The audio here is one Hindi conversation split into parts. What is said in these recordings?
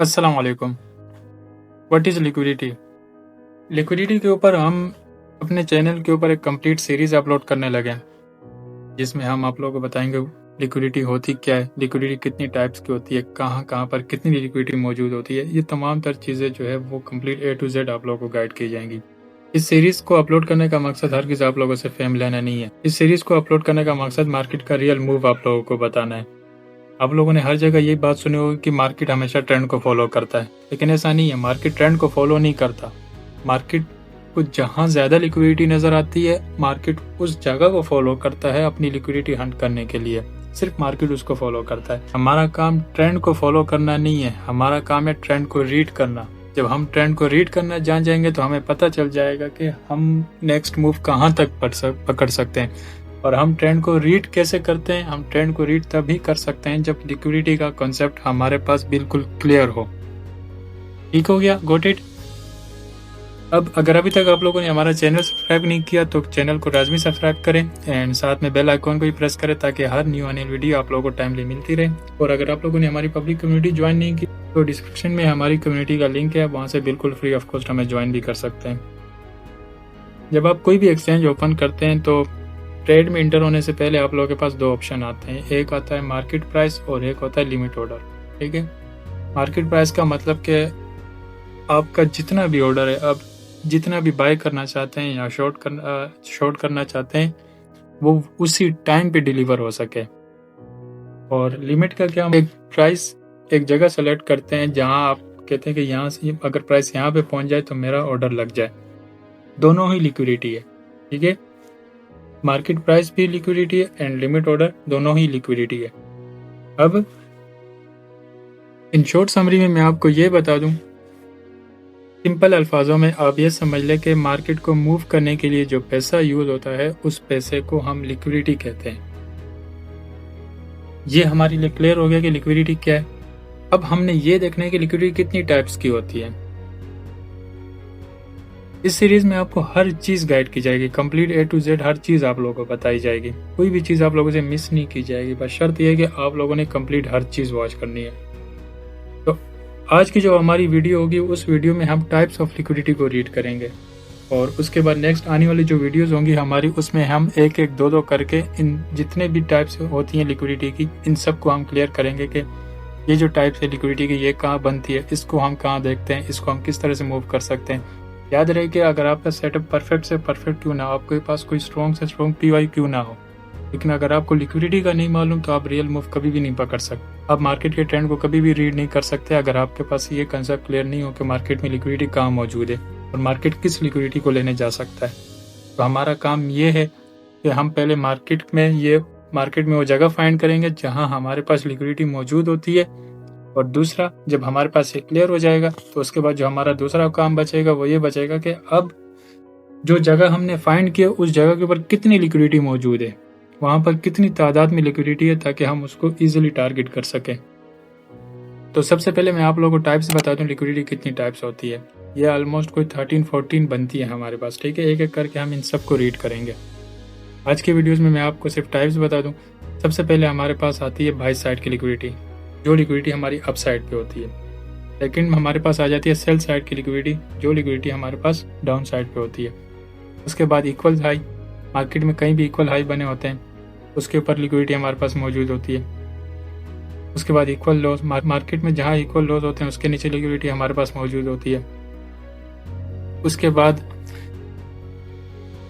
अस्सलाम वालेकुम। What is liquidity? लिक्विडिटी के ऊपर हम अपने चैनल के ऊपर एक कंप्लीट सीरीज़ अपलोड करने लगे हैं, जिसमें हम आप लोगों को बताएंगे लिक्विडिटी होती क्या है, लिक्विडिटी कितनी टाइप्स की होती है, कहाँ-कहाँ पर कितनी लिक्विडिटी मौजूद होती है। ये तमाम तर चीज़ें जो है वो कंप्लीट ए टू जेड आप लोगों को गाइड की जाएंगी। इस सीरीज़ को अपलोड करने का मकसद हर किसी आप लोगों से फेम लेना नहीं है। इस सीरीज़ को अपलोड करने का मकसद मार्केट का रियल मूव आप लोगों को बताना है। आप लोगों ने हर जगह ये बात सुनी होगी कि मार्केट हमेशा ट्रेंड को फॉलो करता है, लेकिन ऐसा नहीं है। मार्केट ट्रेंड को फॉलो नहीं करता। मार्केट को जहां ज़्यादा लिक्विडिटी नज़र आती है, मार्केट उस जगह को फॉलो करता है अपनी लिक्विडिटी हंट करने के लिए। सिर्फ मार्केट उसको फॉलो करता है। हमारा काम ट्रेंड को फॉलो करना नहीं है, हमारा काम है ट्रेंड को रीड करना। जब हम ट्रेंड को रीड करना जान जाएंगे तो हमें पता चल जाएगा कि हम नेक्स्ट मूव कहाँ तक पकड़ सकते हैं। और हम ट्रेंड को रीड कैसे करते हैं? हम ट्रेंड को रीड तभी कर सकते हैं जब लिक्विडिटी का कॉन्सेप्ट हमारे पास बिल्कुल क्लियर हो। ठीक हो गया? Got it? अब अगर अभी तक आप लोगों ने हमारा चैनल सब्सक्राइब नहीं किया तो चैनल को लाजमी सब्सक्राइब करें एंड साथ में बेल आइकॉन को भी प्रेस करें ताकि हर न्यू आने वाली वीडियो आप लोगों को टाइमली मिलती रहे। और अगर आप लोगों ने हमारी पब्लिक कम्युनिटी ज्वाइन नहीं की तो डिस्क्रिप्शन में हमारी कम्युनिटी का लिंक है, वहाँ से बिल्कुल फ्री ऑफ कॉस्ट हमें ज्वाइन भी कर सकते हैं। जब आप कोई भी एक्सचेंज ओपन करते हैं तो ट्रेड में इंटर होने से पहले आप लोगों के पास दो ऑप्शन आते हैं। एक आता है मार्केट प्राइस और एक होता है लिमिट ऑर्डर। ठीक है? मार्केट प्राइस का मतलब कि आपका जितना भी ऑर्डर है, आप जितना भी बाय करना चाहते हैं या शॉर्ट करना चाहते हैं, वो उसी टाइम पे डिलीवर हो सके। और लिमिट का क्या, एक प्राइस एक जगह सेलेक्ट करते हैं जहां आप कहते हैं कि यहाँ से अगर प्राइस यहाँ पे पहुंच जाए तो मेरा ऑर्डर लग जाए। दोनों ही लिक्विडिटी है। ठीक है? मार्केट प्राइस भी लिक्विडिटी है एंड लिमिट ऑर्डर दोनों ही लिक्विडिटी है। अब इन शॉर्ट समरी में मैं आपको ये बता दूं, सिंपल अल्फाजों में आप ये समझ लें कि मार्केट को मूव करने के लिए जो पैसा यूज होता है उस पैसे को हम लिक्विडिटी कहते हैं। ये हमारे लिए क्लियर हो गया कि लिक्विडिटी क्या है। अब हमने ये देखना है कि लिक्विडिटी कितनी टाइप्स की होती है। इस सीरीज में आपको हर चीज गाइड की जाएगी, कंप्लीट ए टू जेड हर चीज आप लोगों को बताई जाएगी। कोई भी चीज आप लोगों से मिस नहीं की जाएगी। बस शर्त यह है कि आप लोगों ने कंप्लीट हर चीज वॉच करनी है। तो आज की जो हमारी वीडियो होगी उस वीडियो में हम टाइप्स ऑफ लिक्विडिटी को रीड करेंगे और उसके बाद नेक्स्ट आने वाली जो वीडियोस होंगी हमारी, उसमें हम एक एक दो करके इन जितने भी टाइप्स होती हैं लिक्विडिटी की, इन सबको हम क्लियर करेंगे कि ये जो टाइप्स है लिक्विडिटी की ये कहाँ बनती है, इसको हम कहाँ देखते हैं, इसको हम किस तरह से मूव कर सकते हैं। याद रहे कि अगर आपका सेटअप परफेक्ट से परफेक्ट क्यों ना हो, आपके पास कोई स्ट्रॉन्ग से स्ट्रॉन्ग पीवाई क्यों ना हो, लेकिन अगर आपको लिक्विडिटी का नहीं मालूम तो आप रियल मूव कभी भी नहीं पकड़ सकते। आप मार्केट के ट्रेंड को कभी भी रीड नहीं कर सकते अगर आपके पास ये कंसेप्ट क्लियर नहीं हो कि मार्केट में लिक्विडिटी कहाँ मौजूद है और मार्केट किस लिक्विडिटी को लेने जा सकता है। तो हमारा काम ये है कि हम पहले मार्केट में वो जगह फाइंड करेंगे जहाँ हमारे पास लिक्विडिटी मौजूद होती है, और दूसरा जब हमारे पास ये क्लियर हो जाएगा तो उसके बाद जो हमारा दूसरा काम बचेगा वो ये बचेगा कि अब जो जगह हमने फाइंड किया उस जगह के ऊपर कितनी लिक्विडिटी मौजूद है, वहाँ पर कितनी तादाद में लिक्विडिटी है, ताकि हम उसको इजीली टारगेट कर सकें। तो सबसे पहले मैं आप लोगों को टाइप्स बता दूं लिक्विडिटी कितनी टाइप्स होती है। ये ऑलमोस्ट कोई 13-14 बनती है हमारे पास। ठीक है? एक एक करके हम इन सबको रीड करेंगे। आज के वीडियोज़ में मैं आपको सिर्फ टाइप्स बता दूँ। सबसे पहले हमारे पास आती है बाई साइड की लिक्विडिटी, जो लिक्विडिटी हमारी अप साइड पे होती है। सेकंड में हमारे पास आ जाती है सेल साइड की लिक्विडिटी, जो लिक्विडिटी हमारे पास डाउन साइड पे होती है। उसके बाद इक्वल हाई, मार्केट में कहीं भी इक्वल हाई बने होते हैं उसके ऊपर लिक्विडिटी हमारे पास मौजूद होती है। उसके बाद इक्वल लॉस, मार्केट में जहाँ इक्वल लॉस होते हैं उसके नीचे लिक्विडिटी हमारे पास मौजूद होती है। उसके बाद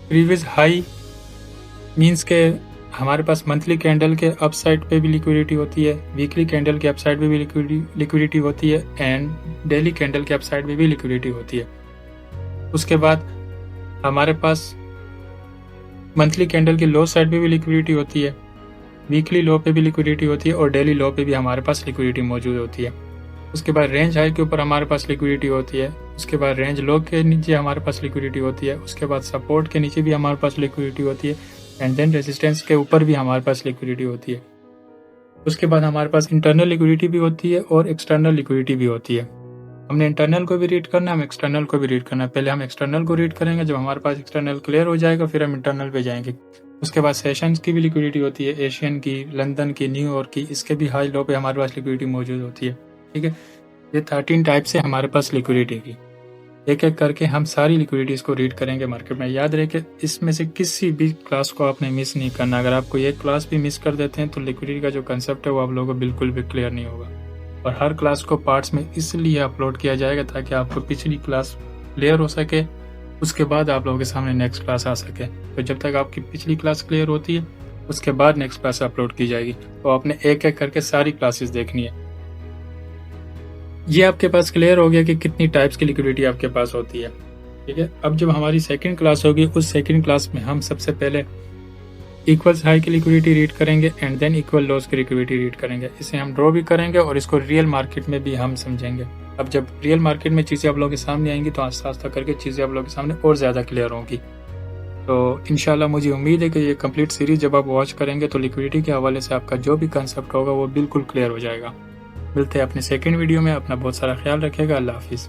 प्रीवियस हाई मीन्स के हमारे पास मंथली कैंडल के अप साइड पे भी लिक्विडिटी होती है, वीकली कैंडल के अप साइड पे भी लिक्विडिटी होती है एंड डेली कैंडल के अप साइड पे भी लिक्विडिटी होती है। उसके बाद हमारे पास मंथली कैंडल के लो साइड पे भी लिक्विडिटी होती है, वीकली लो पे भी लिक्विडिटी होती है और डेली लो पे भी हमारे पास लिक्विडिटी मौजूद होती है। उसके बाद रेंज हाई के ऊपर हमारे पास लिक्विडिटी होती है। उसके बाद रेंज लो के नीचे हमारे पास लिक्विडिटी होती है। उसके बाद सपोर्ट के नीचे भी हमारे पास लिक्विडिटी होती है एंड देन रेजिस्टेंस के ऊपर भी हमारे पास लिक्विडिटी होती है। उसके बाद हमारे पास इंटरनल लिक्विडिटी भी होती है और एक्सटर्नल लिक्विडिटी भी होती है। हमने इंटरनल को भी रीड करना है, हम एक्सटर्नल को भी रीड करना है। पहले हम एक्सटर्नल को रीड करेंगे, जब हमारे पास एक्सटर्नल क्लियर हो जाएगा फिर हम इंटरनल पे जाएंगे। उसके बाद सेशंस की भी लिक्विडिटी होती है, एशियन की, लंदन की, न्यूयॉर्क की, इसके भी हाई लो पे हमारे पास लिक्विडिटी मौजूद होती है। ठीक है? ये 13 टाइप से हमारे पास लिक्विडिटी की। एक एक करके हम सारी लिक्विडिटीज को रीड करेंगे मार्केट में। याद रहे कि इसमें से किसी भी क्लास को आपने मिस नहीं करना। अगर आप कोई एक क्लास भी मिस कर देते हैं तो लिक्विडिटी का जो कंसेप्ट है वो आप लोगों को बिल्कुल भी क्लियर नहीं होगा। और हर क्लास को पार्ट्स में इसलिए अपलोड किया जाएगा ताकि आपको पिछली क्लास क्लियर हो सके, उसके बाद आप लोगों के सामने नेक्स्ट क्लास आ सके। तो जब तक आपकी पिछली क्लास क्लियर होती है उसके बाद नेक्स्ट क्लास अपलोड की जाएगी। तो आपने एक एक करके सारी क्लासेस देखनी है। ये आपके पास क्लियर हो गया कि कितनी टाइप्स की लिक्विडिटी आपके पास होती है। ठीक है, अब जब हमारी सेकंड क्लास होगी उस सेकंड क्लास में हम सबसे पहले इक्वल्स हाई की लिक्विडिटी रीड करेंगे एंड देन इक्वल लॉस की लिक्विडिटी रीड करेंगे। इसे हम ड्रॉ भी करेंगे और इसको रियल मार्केट में भी हम समझेंगे। अब जब रियल मार्केट में चीज़ें आप लोगों के सामने आएंगी तो आस्ता आस्ता करके चीज़ें आप लोगों के सामने और ज़्यादा क्लियर होंगी। तो इंशाल्लाह मुझे उम्मीद है कि ये कंप्लीट सीरीज जब आप वॉच करेंगे तो लिक्विडिटी के हवाले से आपका जो भी कंसेप्ट होगा वो बिल्कुल क्लियर हो जाएगा। मिलते हैं अपने सेकंड वीडियो में। अपना बहुत सारा ख्याल रखिएगा। अल्लाह हाफिज़।